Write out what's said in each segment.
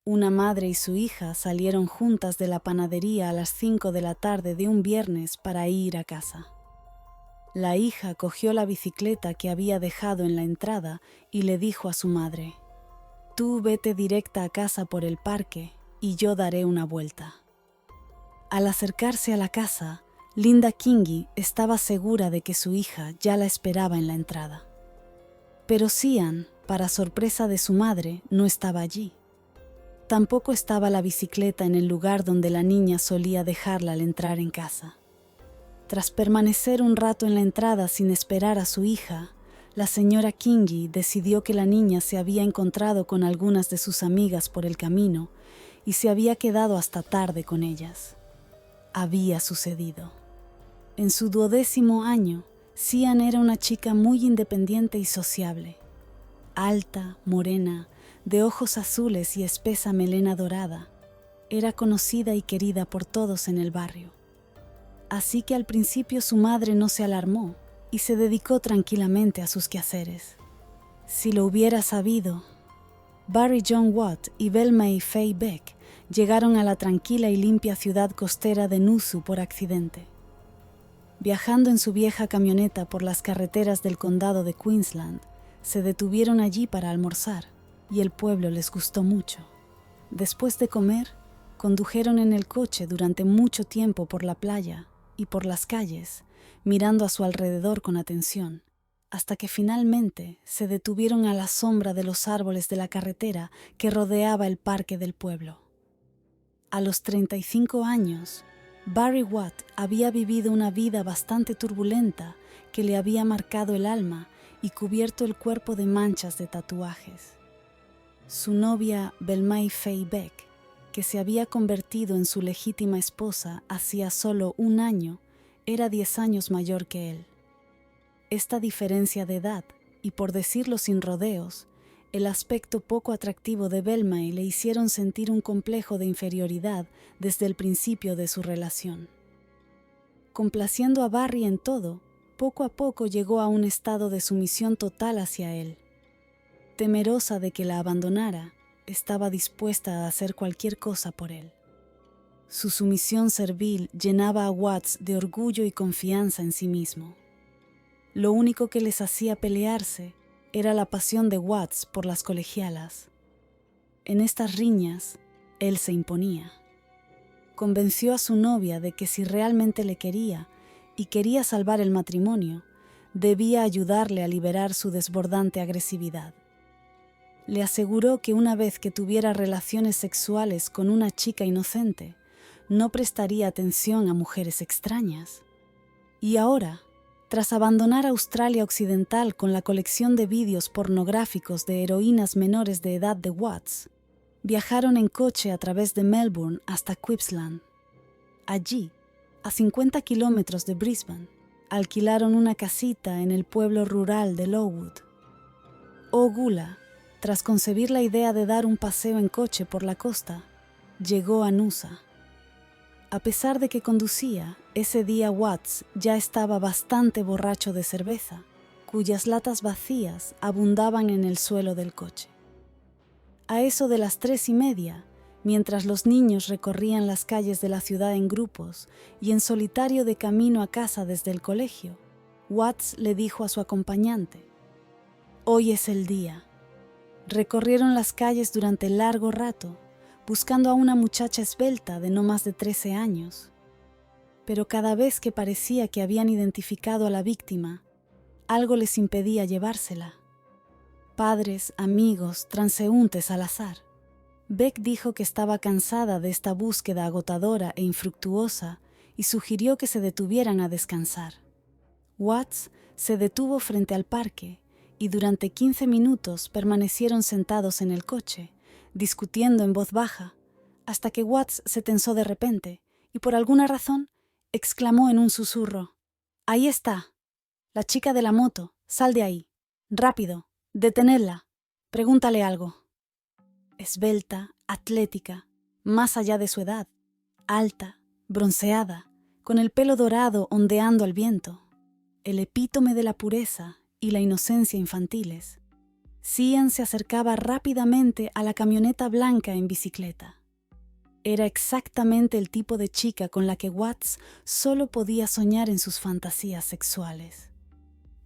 Una madre y su hija salieron juntas de la panadería a las 5 de la tarde de un viernes para ir a casa. La hija cogió la bicicleta que había dejado en la entrada y le dijo a su madre: «Tú vete directa a casa por el parque y yo daré una vuelta». Al acercarse a la casa, Linda Kingi estaba segura de que su hija ya la esperaba en la entrada. Pero Sian, para sorpresa de su madre, no estaba allí. Tampoco estaba la bicicleta en el lugar donde la niña solía dejarla al entrar en casa. Tras permanecer un rato en la entrada sin esperar a su hija, la señora Kingi decidió que la niña se había encontrado con algunas de sus amigas por el camino y se había quedado hasta tarde con ellas. Había sucedido. En su 12º año, Sian era una chica muy independiente y sociable. Alta, morena, de ojos azules y espesa melena dorada, era conocida y querida por todos en el barrio. Así que al principio su madre no se alarmó y se dedicó tranquilamente a sus quehaceres. Si lo hubiera sabido, Barry John Watt y Belmay Faye Beck llegaron a la tranquila y limpia ciudad costera de Nusu por accidente. Viajando en su vieja camioneta por las carreteras del condado de Queensland, se detuvieron allí para almorzar y el pueblo les gustó mucho. Después de comer, condujeron en el coche durante mucho tiempo por la playa y por las calles, mirando a su alrededor con atención, hasta que finalmente se detuvieron a la sombra de los árboles de la carretera que rodeaba el parque del pueblo. A los 35 años, Barry Watt había vivido una vida bastante turbulenta que le había marcado el alma y cubierto el cuerpo de manchas de tatuajes. Su novia, Belmay Faye Beck, que se había convertido en su legítima esposa hacía solo un año, era 10 años mayor que él. Esta diferencia de edad, y por decirlo sin rodeos, el aspecto poco atractivo de Belmay le hicieron sentir un complejo de inferioridad desde el principio de su relación. Complaciendo a Barry en todo, poco a poco llegó a un estado de sumisión total hacia él. Temerosa de que la abandonara, estaba dispuesta a hacer cualquier cosa por él. Su sumisión servil llenaba a Watts de orgullo y confianza en sí mismo. Lo único que les hacía pelearse era la pasión de Watts por las colegialas. En estas riñas, él se imponía. Convenció a su novia de que si realmente le quería y quería salvar el matrimonio, debía ayudarle a liberar su desbordante agresividad. Le aseguró que una vez que tuviera relaciones sexuales con una chica inocente, no prestaría atención a mujeres extrañas. Y ahora, tras abandonar Australia Occidental con la colección de vídeos pornográficos de heroínas menores de edad de Watts, viajaron en coche a través de Melbourne hasta Gippsland. Allí, a 50 kilómetros de Brisbane, alquilaron una casita en el pueblo rural de Lowood. Gula, tras concebir la idea de dar un paseo en coche por la costa, llegó a Nusa. A pesar de que conducía, ese día Watts ya estaba bastante borracho de cerveza, cuyas latas vacías abundaban en el suelo del coche. A eso de las 3:30, mientras los niños recorrían las calles de la ciudad en grupos y en solitario de camino a casa desde el colegio, Watts le dijo a su acompañante: «Hoy es el día». Recorrieron las calles durante largo rato, buscando a una muchacha esbelta de no más de 13 años. Pero cada vez que parecía que habían identificado a la víctima, algo les impedía llevársela. Padres, amigos, transeúntes al azar. Beck dijo que estaba cansada de esta búsqueda agotadora e infructuosa y sugirió que se detuvieran a descansar. Watts se detuvo frente al parque y durante 15 minutos permanecieron sentados en el coche, discutiendo en voz baja, hasta que Watts se tensó de repente y por alguna razón exclamó en un susurro: «Ahí está, la chica de la moto, sal de ahí, rápido, detenedla, pregúntale algo». Esbelta, atlética, más allá de su edad, alta, bronceada, con el pelo dorado ondeando al viento, el epítome de la pureza y la inocencia infantiles. Cian se acercaba rápidamente a la camioneta blanca en bicicleta. Era exactamente el tipo de chica con la que Watts solo podía soñar en sus fantasías sexuales.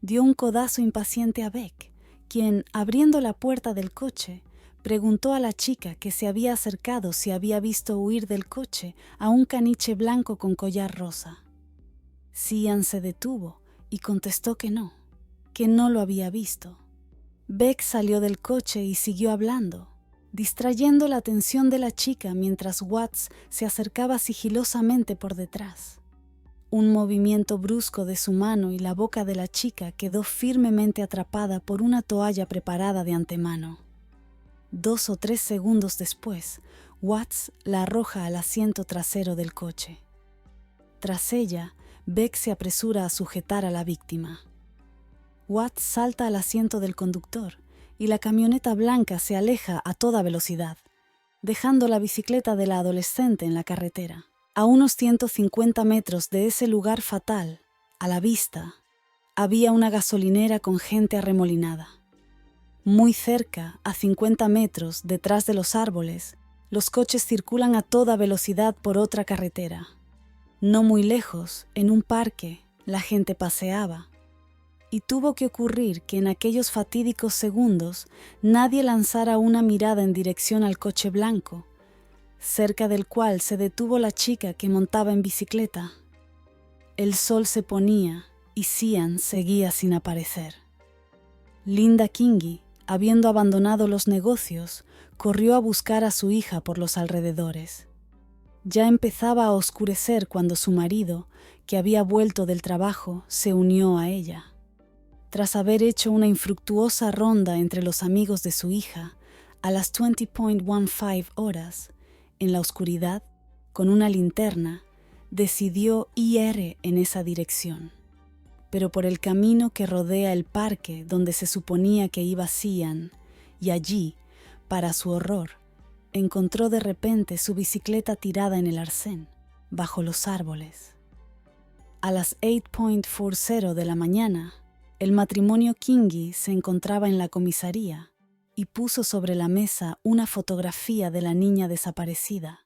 Dio un codazo impaciente a Beck, quien, abriendo la puerta del coche, preguntó a la chica que se había acercado si había visto huir del coche a un caniche blanco con collar rosa. Cian se detuvo y contestó que no lo había visto. Beck salió del coche y siguió hablando, distrayendo la atención de la chica mientras Watts se acercaba sigilosamente por detrás. Un movimiento brusco de su mano y la boca de la chica quedó firmemente atrapada por una toalla preparada de antemano. 2 o 3 segundos después, Watts la arroja al asiento trasero del coche. Tras ella, Beck se apresura a sujetar a la víctima. Watts salta al asiento del conductor y la camioneta blanca se aleja a toda velocidad, dejando la bicicleta de la adolescente en la carretera. A unos 150 metros de ese lugar fatal, a la vista, había una gasolinera con gente arremolinada. Muy cerca, a 50 metros, detrás de los árboles, los coches circulan a toda velocidad por otra carretera. No muy lejos, en un parque, la gente paseaba. Y tuvo que ocurrir que en aquellos fatídicos segundos nadie lanzara una mirada en dirección al coche blanco, cerca del cual se detuvo la chica que montaba en bicicleta. El sol se ponía y Cian seguía sin aparecer. Linda Kingi, habiendo abandonado los negocios, corrió a buscar a su hija por los alrededores. Ya empezaba a oscurecer cuando su marido, que había vuelto del trabajo, se unió a ella. Tras haber hecho una infructuosa ronda entre los amigos de su hija, a las 20:15 horas, en la oscuridad, con una linterna, decidió ir en esa dirección. Pero por el camino que rodea el parque donde se suponía que iba Cian, y allí, para su horror, encontró de repente su bicicleta tirada en el arcén, bajo los árboles. A las 8:40 de la mañana, el matrimonio Kingi se encontraba en la comisaría y puso sobre la mesa una fotografía de la niña desaparecida.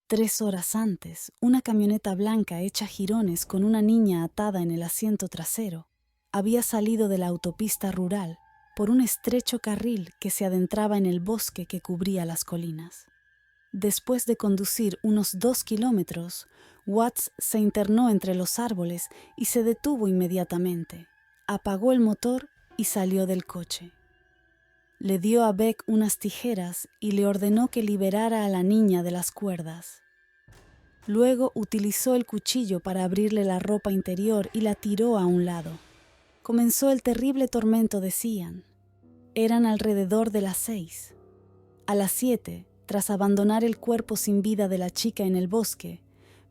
3 horas antes, una camioneta blanca hecha jirones con una niña atada en el asiento trasero había salido de la autopista rural por un estrecho carril que se adentraba en el bosque que cubría las colinas. Después de conducir unos 2 kilómetros, Watts se internó entre los árboles y se detuvo inmediatamente. Apagó el motor y salió del coche. Le dio a Beck unas tijeras y le ordenó que liberara a la niña de las cuerdas. Luego utilizó el cuchillo para abrirle la ropa interior y la tiró a un lado. Comenzó el terrible tormento de Cian. Eran alrededor de las 6. A las 7, tras abandonar el cuerpo sin vida de la chica en el bosque,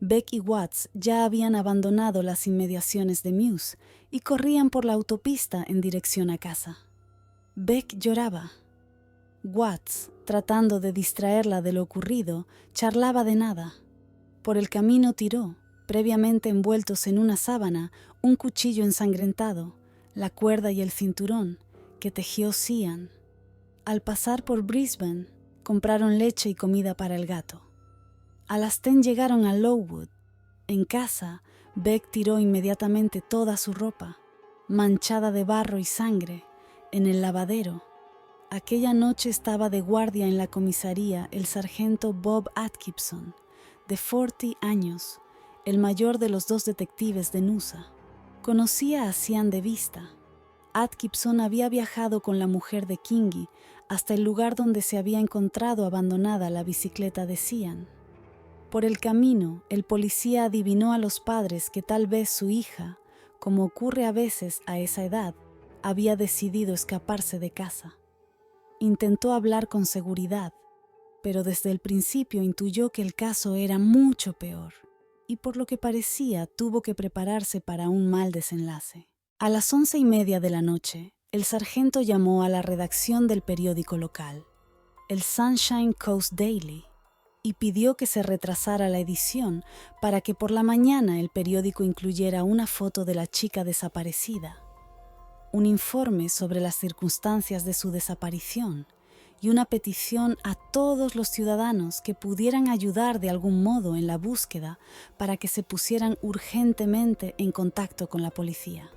Beck y Watts ya habían abandonado las inmediaciones de Mews y corrían por la autopista en dirección a casa. Beck lloraba. Watts, tratando de distraerla de lo ocurrido, charlaba de nada. Por el camino tiró, previamente envueltos en una sábana, un cuchillo ensangrentado, la cuerda y el cinturón que tejió Cian. Al pasar por Brisbane, compraron leche y comida para el gato. A las 10 llegaron a Lowood. En casa, Beck tiró inmediatamente toda su ropa, manchada de barro y sangre, en el lavadero. Aquella noche estaba de guardia en la comisaría el sargento Bob Atkinson, de 40 años, el mayor de los 2 detectives de Noosa. Conocía a Cian de vista. Atkinson había viajado con la mujer de Kingi hasta el lugar donde se había encontrado abandonada la bicicleta de Cian. Por el camino, el policía adivinó a los padres que tal vez su hija, como ocurre a veces a esa edad, había decidido escaparse de casa. Intentó hablar con seguridad, pero desde el principio intuyó que el caso era mucho peor, y por lo que parecía tuvo que prepararse para un mal desenlace. A las 11:30 de la noche, el sargento llamó a la redacción del periódico local, el Sunshine Coast Daily, y pidió que se retrasara la edición para que por la mañana el periódico incluyera una foto de la chica desaparecida. un informe sobre las circunstancias de su desaparición y una petición a todos los ciudadanos que pudieran ayudar de algún modo en la búsqueda para que se pusieran urgentemente en contacto con la policía.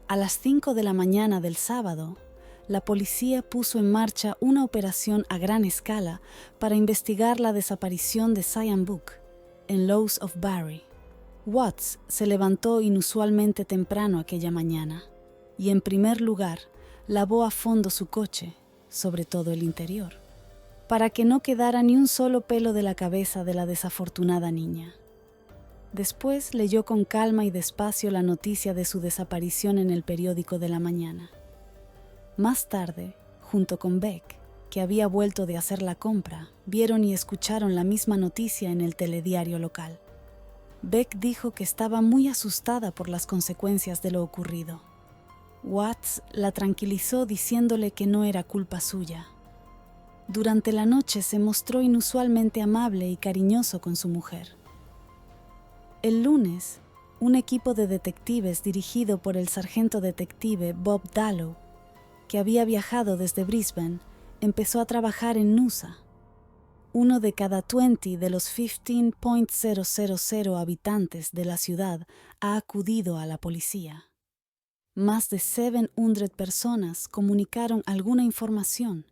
A las 5 de la mañana del sábado, la policía puso en marcha una operación a gran escala para investigar la desaparición de Cyan Book en Lowe's of Barry. Watts se levantó inusualmente temprano aquella mañana y, en primer lugar, lavó a fondo su coche, sobre todo el interior, para que no quedara ni un solo pelo de la cabeza de la desafortunada niña. Después leyó con calma y despacio la noticia de su desaparición en el periódico de la mañana. Más tarde, junto con Beck, que había vuelto de hacer la compra, vieron y escucharon la misma noticia en el telediario local. Beck dijo que estaba muy asustada por las consecuencias de lo ocurrido. Watts la tranquilizó diciéndole que no era culpa suya. Durante la noche se mostró inusualmente amable y cariñoso con su mujer. El lunes, un equipo de detectives dirigido por el sargento detective Bob Dallow, que había viajado desde Brisbane, empezó a trabajar en Noosa. Uno de cada 20 de los 15,000 habitantes de la ciudad ha acudido a la policía. Más de 700 personas comunicaron alguna información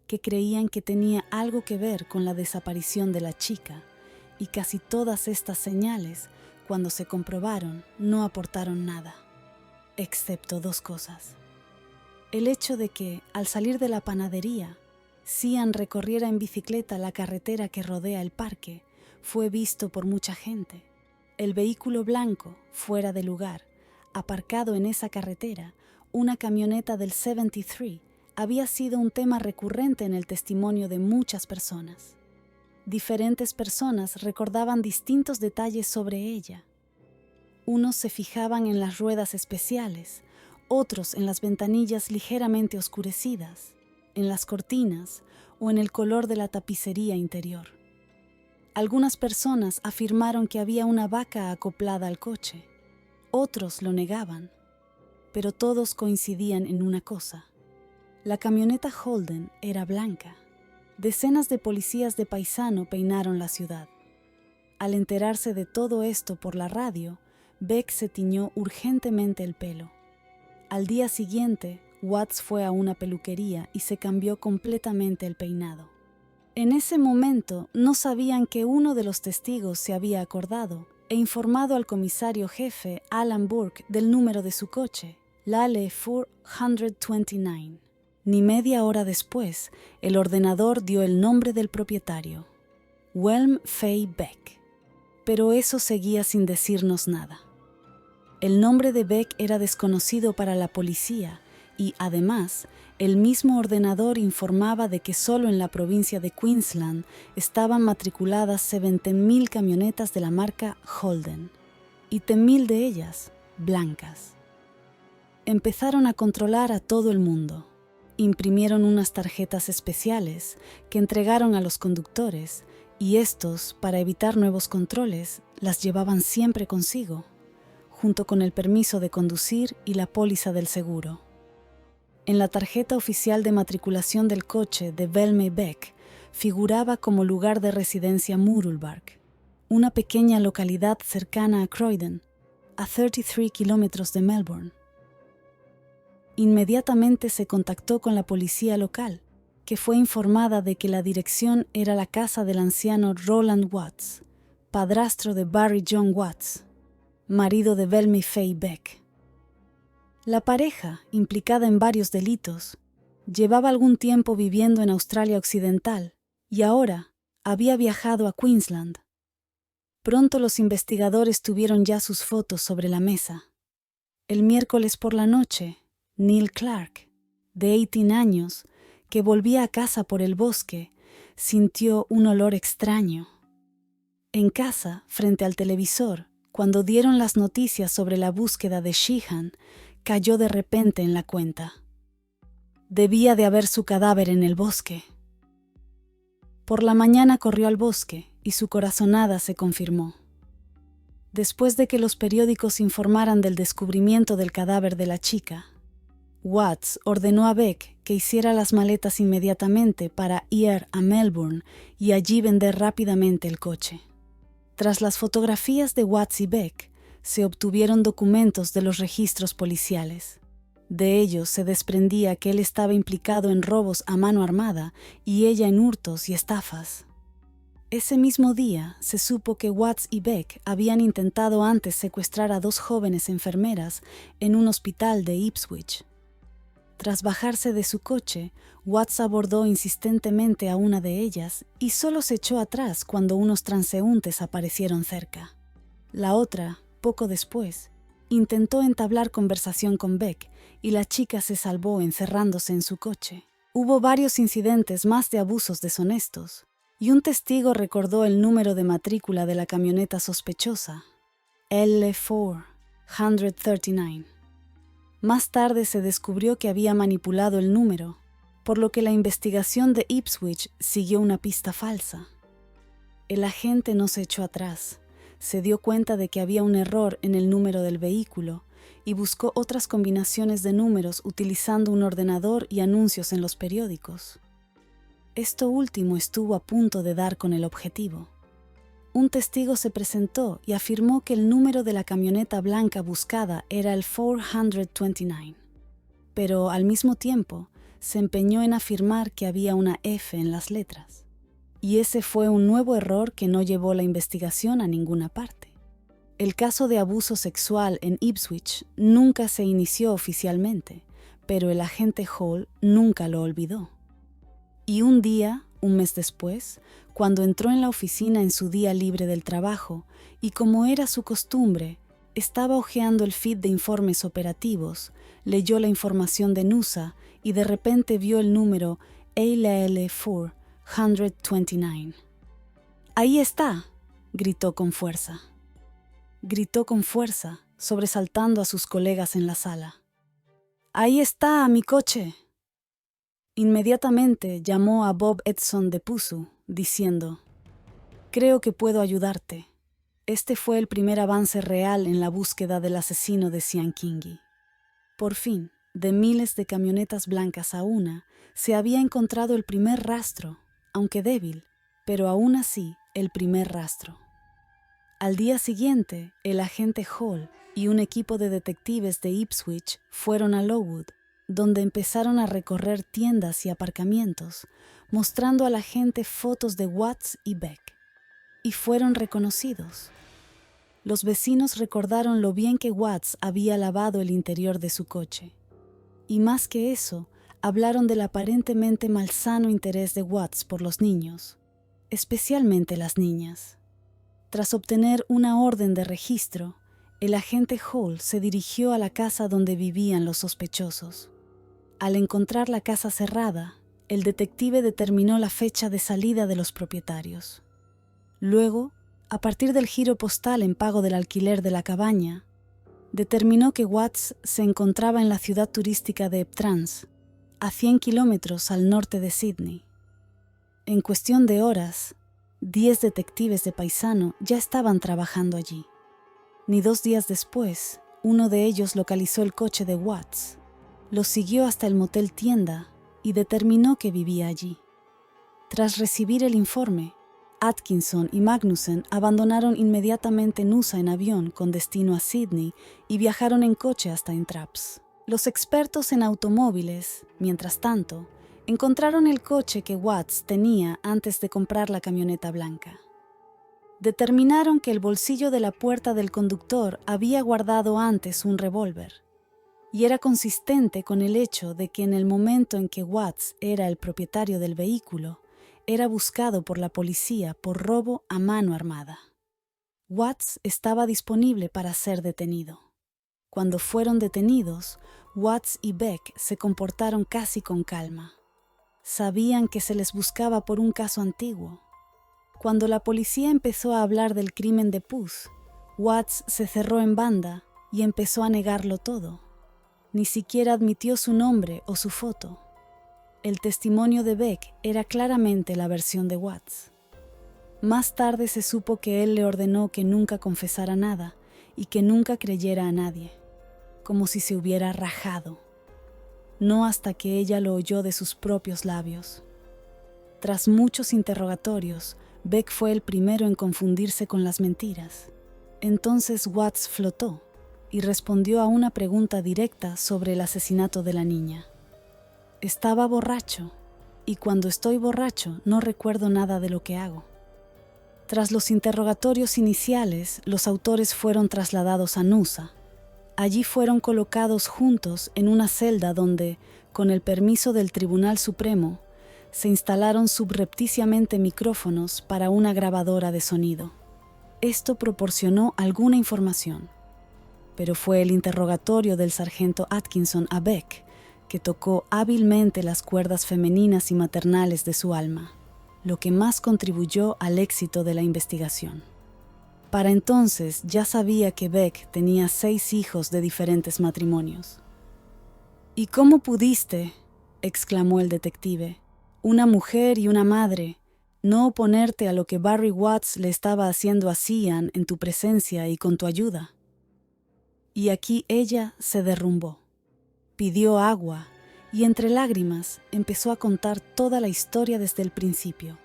que creían que tenía algo que ver con la desaparición de la chica, y casi todas estas señales, cuando se comprobaron, no aportaron nada, excepto 2 cosas. El hecho de que, al salir de la panadería, Cyan recorriera en bicicleta la carretera que rodea el parque fue visto por mucha gente. El vehículo blanco, fuera de lugar, aparcado en esa carretera, una camioneta del 73, había sido un tema recurrente en el testimonio de muchas personas. Diferentes personas recordaban distintos detalles sobre ella. Unos se fijaban en las ruedas especiales, otros en las ventanillas ligeramente oscurecidas, en las cortinas o en el color de la tapicería interior. Algunas personas afirmaron que había una vaca acoplada al coche. Otros lo negaban, pero todos coincidían en una cosa. La camioneta Holden era blanca. Decenas de policías de paisano peinaron la ciudad. Al enterarse de todo esto por la radio, Beck se tiñó urgentemente el pelo. Al día siguiente, Watts fue a una peluquería y se cambió completamente el peinado. En ese momento no sabían que uno de los testigos se había acordado e informado al comisario jefe Alan Burke del número de su coche, Lale 429. Ni media hora después, el ordenador dio el nombre del propietario, Wilm Fay Beck. Pero eso seguía sin decirnos nada. El nombre de Beck era desconocido para la policía y, además, el mismo ordenador informaba de que solo en la provincia de Queensland estaban matriculadas 70,000 camionetas de la marca Holden, y 10,000 de ellas blancas. Empezaron a controlar a todo el mundo. Imprimieron unas tarjetas especiales que entregaron a los conductores y estos, para evitar nuevos controles, las llevaban siempre consigo, junto con el permiso de conducir y la póliza del seguro. En la tarjeta oficial de matriculación del coche de Velme Beck figuraba como lugar de residencia Murulbark, una pequeña localidad cercana a Croydon, a 33 kilómetros de Melbourne. Inmediatamente se contactó con la policía local, que fue informada de que la dirección era la casa del anciano Roland Watts, padrastro de Barry John Watts, marido de Velme Fay Beck. La pareja, implicada en varios delitos, llevaba algún tiempo viviendo en Australia Occidental y ahora había viajado a Queensland. Pronto los investigadores tuvieron ya sus fotos sobre la mesa. El miércoles por la noche, Neil Clark, de 18 años, que volvía a casa por el bosque, sintió un olor extraño. En casa, frente al televisor, cuando dieron las noticias sobre la búsqueda de Sheehan, cayó de repente en la cuenta. Debía de haber su cadáver en el bosque. Por la mañana corrió al bosque y su corazonada se confirmó. Después de que los periódicos informaran del descubrimiento del cadáver de la chica, Watts ordenó a Beck que hiciera las maletas inmediatamente para ir a Melbourne y allí vender rápidamente el coche. Tras las fotografías de Watts y Beck, se obtuvieron documentos de los registros policiales. De ellos se desprendía que él estaba implicado en robos a mano armada y ella en hurtos y estafas. Ese mismo día se supo que Watts y Beck habían intentado antes secuestrar a 2 jóvenes enfermeras en un hospital de Ipswich. Tras bajarse de su coche, Watts abordó insistentemente a una de ellas y solo se echó atrás cuando unos transeúntes aparecieron cerca. La otra, poco después, intentó entablar conversación con Beck y la chica se salvó encerrándose en su coche. Hubo varios incidentes más de abusos deshonestos y un testigo recordó el número de matrícula de la camioneta sospechosa, L439. Más tarde se descubrió que había manipulado el número, por lo que la investigación de Ipswich siguió una pista falsa. El agente no se echó atrás, se dio cuenta de que había un error en el número del vehículo y buscó otras combinaciones de números utilizando un ordenador y anuncios en los periódicos. Esto último estuvo a punto de dar con el objetivo. Un testigo se presentó y afirmó que el número de la camioneta blanca buscada era el 429, pero al mismo tiempo se empeñó en afirmar que había una F en las letras. Y ese fue un nuevo error que no llevó la investigación a ninguna parte. El caso de abuso sexual en Ipswich nunca se inició oficialmente, pero el agente Hall nunca lo olvidó. Y un día, un mes después, cuando entró en la oficina en su día libre del trabajo y como era su costumbre, estaba hojeando el feed de informes operativos, leyó la información de NUSA y de repente vio el número AL429. ¡Ahí está!, gritó con fuerza. Sobresaltando a sus colegas en la sala. ¡Ahí está, mi coche! Inmediatamente llamó a Bob Edson de Pusu, diciendo: «Creo que puedo ayudarte». Este fue el primer avance real en la búsqueda del asesino de Siankingi. Por fin, de miles de camionetas blancas a una, se había encontrado el primer rastro, aunque débil, pero aún así el primer rastro. Al día siguiente, el agente Hall y un equipo de detectives de Ipswich fueron a Lowood, donde empezaron a recorrer tiendas y aparcamientos, mostrando a la gente fotos de Watts y Beck. Y fueron reconocidos. Los vecinos recordaron lo bien que Watts había lavado el interior de su coche. Y más que eso, hablaron del aparentemente malsano interés de Watts por los niños, especialmente las niñas. Tras obtener una orden de registro, el agente Hall se dirigió a la casa donde vivían los sospechosos. Al encontrar la casa cerrada, el detective determinó la fecha de salida de los propietarios. Luego, a partir del giro postal en pago del alquiler de la cabaña, determinó que Watts se encontraba en la ciudad turística de Eptrans, a 100 kilómetros al norte de Sydney. En cuestión de horas, 10 detectives de paisano ya estaban trabajando allí. Ni 2 días después, uno de ellos localizó el coche de Watts, lo siguió hasta el motel tienda y determinó que vivía allí. Tras recibir el informe, Atkinson y Magnussen abandonaron inmediatamente Nusa en avión con destino a Sydney y viajaron en coche hasta Entraps. Los expertos en automóviles, mientras tanto, encontraron el coche que Watts tenía antes de comprar la camioneta blanca. Determinaron que el bolsillo de la puerta del conductor había guardado antes un revólver, y era consistente con el hecho de que en el momento en que Watts era el propietario del vehículo, era buscado por la policía por robo a mano armada. Watts estaba disponible para ser detenido. Cuando fueron detenidos, Watts y Beck se comportaron casi con calma. Sabían que se les buscaba por un caso antiguo. Cuando la policía empezó a hablar del crimen de Puth, Watts se cerró en banda y empezó a negarlo todo. Ni siquiera admitió su nombre o su foto. El testimonio de Beck era claramente la versión de Watts. Más tarde se supo que él le ordenó que nunca confesara nada y que nunca creyera a nadie, como si se hubiera rajado. no hasta que ella lo oyó de sus propios labios. Tras muchos interrogatorios, Beck fue el primero en confundirse con las mentiras. Entonces Watts flotó y respondió a una pregunta directa sobre el asesinato de la niña. Estaba borracho, y cuando estoy borracho no recuerdo nada de lo que hago. Tras los interrogatorios iniciales, los autores fueron trasladados a Nusa. Allí fueron colocados juntos en una celda donde, con el permiso del Tribunal Supremo, se instalaron subrepticiamente micrófonos para una grabadora de sonido. Esto proporcionó alguna información, pero fue el interrogatorio del sargento Atkinson a Beck que tocó hábilmente las cuerdas femeninas y maternales de su alma, lo que más contribuyó al éxito de la investigación. Para entonces ya sabía que Beck tenía 6 hijos de diferentes matrimonios. «¿Y cómo pudiste?», exclamó el detective, «una mujer y una madre, no oponerte a lo que Barry Watts le estaba haciendo a Cian en tu presencia y con tu ayuda». Y aquí ella se derrumbó. Pidió agua y entre lágrimas empezó a contar toda la historia desde el principio.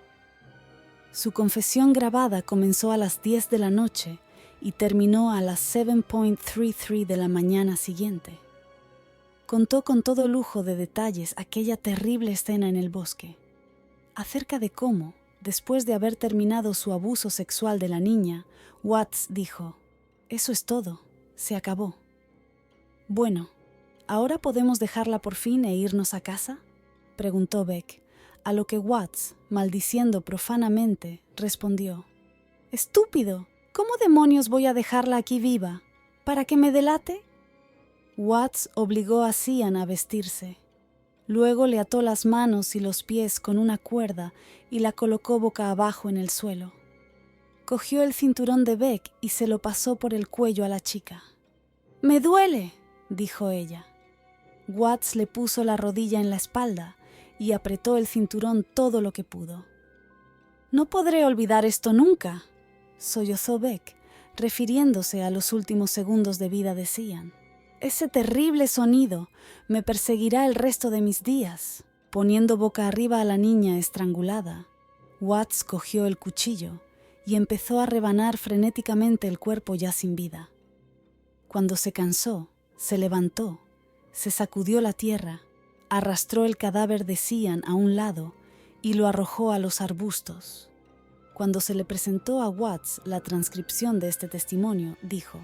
Su confesión grabada comenzó a las 10 de la noche y terminó a las 7:33 de la mañana siguiente. Contó con todo lujo de detalles aquella terrible escena en el bosque, acerca de cómo, después de haber terminado su abuso sexual de la niña, Watts dijo: «Eso es todo, se acabó». «Bueno, ¿ahora podemos dejarla por fin e irnos a casa?», preguntó Beck, a lo que Watts, maldiciendo profanamente, respondió: «¡Estúpido! ¿Cómo demonios voy a dejarla aquí viva? ¿Para que me delate?». Watts obligó a Cian a vestirse. Luego le ató las manos y los pies con una cuerda y la colocó boca abajo en el suelo. Cogió el cinturón de Beck y se lo pasó por el cuello a la chica. «¡Me duele!», dijo ella. Watts le puso la rodilla en la espalda y apretó el cinturón todo lo que pudo. «No podré olvidar esto nunca», sollozó Beck, refiriéndose a los últimos segundos de vida de Cian. «Ese terrible sonido me perseguirá el resto de mis días». Poniendo boca arriba a la niña estrangulada, Watts cogió el cuchillo y empezó a rebanar frenéticamente el cuerpo ya sin vida. Cuando se cansó, se levantó, se sacudió la tierra, arrastró el cadáver de Cian a un lado y lo arrojó a los arbustos. Cuando se le presentó a Watts la transcripción de este testimonio, dijo: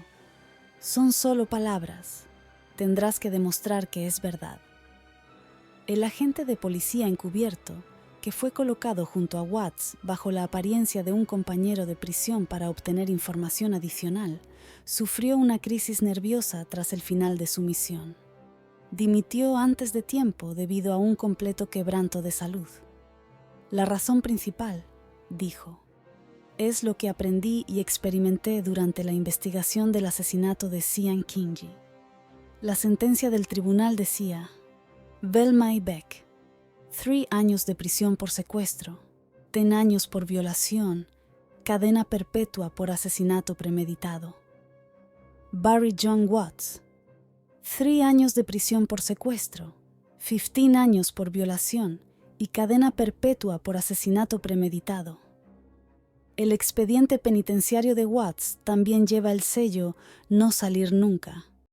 «Son solo palabras. Tendrás que demostrar que es verdad». El agente de policía encubierto, que fue colocado junto a Watts bajo la apariencia de un compañero de prisión para obtener información adicional, sufrió una crisis nerviosa tras el final de su misión. Dimitió antes de tiempo debido a un completo quebranto de salud. «La razón principal», dijo, «es lo que aprendí y experimenté durante la investigación del asesinato de Cian Kingi». La sentencia del tribunal decía: «Velma y Beck, 3 años de prisión por secuestro, 10 años por violación, cadena perpetua por asesinato premeditado. Barry John Watts, 3 años de prisión por secuestro, 15 años por violación y cadena perpetua por asesinato premeditado». El expediente penitenciario de Watts también lleva el sello «No salir nunca».